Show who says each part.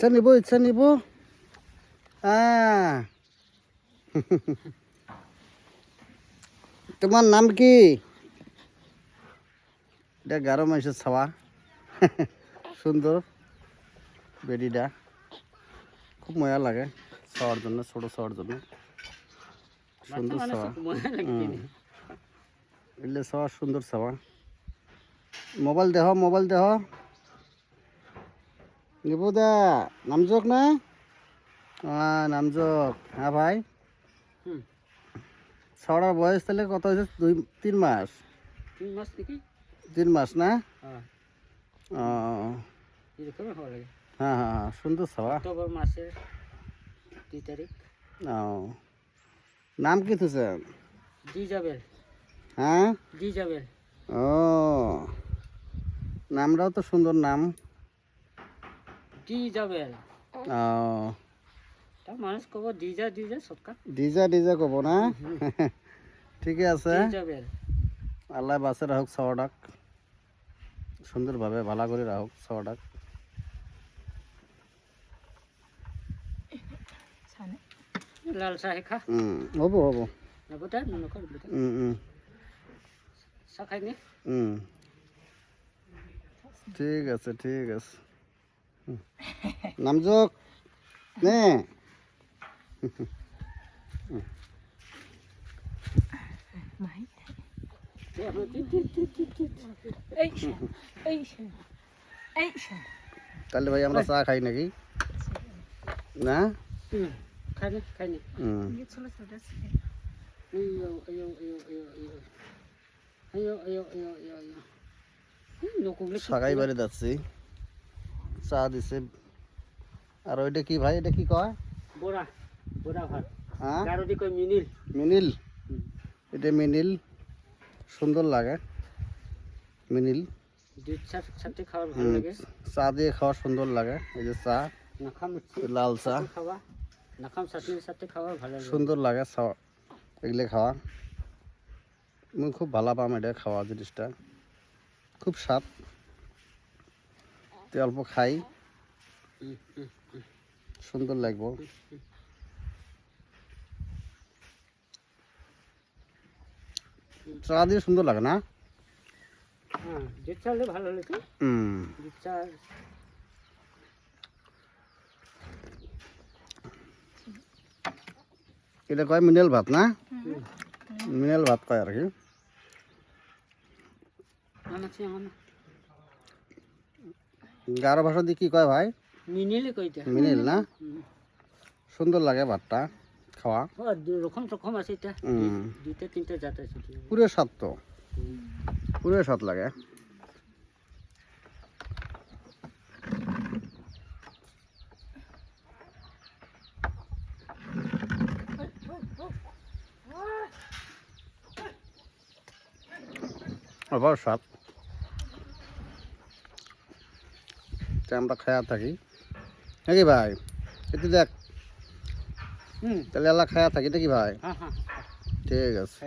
Speaker 1: ইচ্ছা নিব তোমার নাম কি? এটা 11 মাসের ছাওয়া সুন্দর বেডিটা খুব মজা লাগে ছাওয়ার জন্য, ছোট ছাওয়ার জন্য সুন্দর ছাওয়া। এলে ছাওয়া সুন্দর ছাওয়া। মোবাইল দেহ নিবু দা নামজোক না নামজোক। হ্যাঁ ভাই, ছাওয়ার বয়স তাহলে কত হয়েছে? 2-3 মাস। 3 মাস না? ও হ্যাঁ হ্যাঁ সুন্দর ছাওয়া।
Speaker 2: অক্টোবর মাসের 2 তারিখ।
Speaker 1: ও নাম কি তুছে?
Speaker 2: জিজাবেল।
Speaker 1: হ্যাঁ
Speaker 2: জিজাবেল।
Speaker 1: ও নামটাও তো সুন্দর নাম।
Speaker 2: জিজাবেল।
Speaker 1: ও
Speaker 2: তা মানুষ কব ডিজা ডিজা শর্টকাট
Speaker 1: ডিজা কব না? ঠিকই আছে।
Speaker 2: জিজাবেল।
Speaker 1: আল্লাহ বাসে রাখুক ছাওয়াটাক, সুন্দরভাবে ভালো করে রাখুক ছাওয়াটাক।
Speaker 2: লাল চাহে খা।
Speaker 1: হব
Speaker 2: নবটা নকর বেটা। চা খাইনি?
Speaker 1: ঠিক আছে নামজোক নে তাহলে ভাই আমরা চা খাই নাকি না?
Speaker 2: খাইনি।
Speaker 1: সাগাই বাড়ি যাচ্ছি, চা দিছে। আর ওইটা কি ভাই, এটা কি কয়?
Speaker 2: বড়া ভাত।
Speaker 1: হ্যাঁ
Speaker 2: গারদি কই মিনিল।
Speaker 1: মিনিল, এটা মিনিল সুন্দর লাগে। মিনিল
Speaker 2: দুধ সাথে খাওয়ার ভালো লাগে।
Speaker 1: চা দিয়ে খাওয়া সুন্দর লাগে। এই যে চা,
Speaker 2: নাখাম
Speaker 1: লাল চা
Speaker 2: খাওয়া, নাখাম চাটনির সাথে খাওয়া ভালো লাগে।
Speaker 1: সুন্দর লাগে এগুলো খাওয়া। আমি খুব ভালো পাম এটা খাওয়া জিনিসটা, খুব স্বাদ। অল্প খাই, সুন্দর লাগবো। চা দিয়ে সুন্দর লাগে না?
Speaker 2: হ্যাঁ, দুধ চা হলে ভালো লাগে। দুধ চা
Speaker 1: এটা কয় মিনারেল ভাত না? মিনারেল ভাত কয় আর কি। গারো ভাষা দিয়ে কি কয় ভাই?
Speaker 2: মিনিলে কইতে।
Speaker 1: মিনিল না? সুন্দর লাগে ভাতটা খাওয়া।
Speaker 2: রকম আছে এটা। 2-3টা জাত আছে।
Speaker 1: পুরো স্বাদ তো, পুরো স্বাদ লাগে। আবার স্বাদ। আমরা খায়া থাকি নাকি ভাই? একটু দেখ তাহলে আল্লাহ খায়া থাকি নাকি ভাই?
Speaker 2: হ্যাঁ
Speaker 1: ঠিক আছে।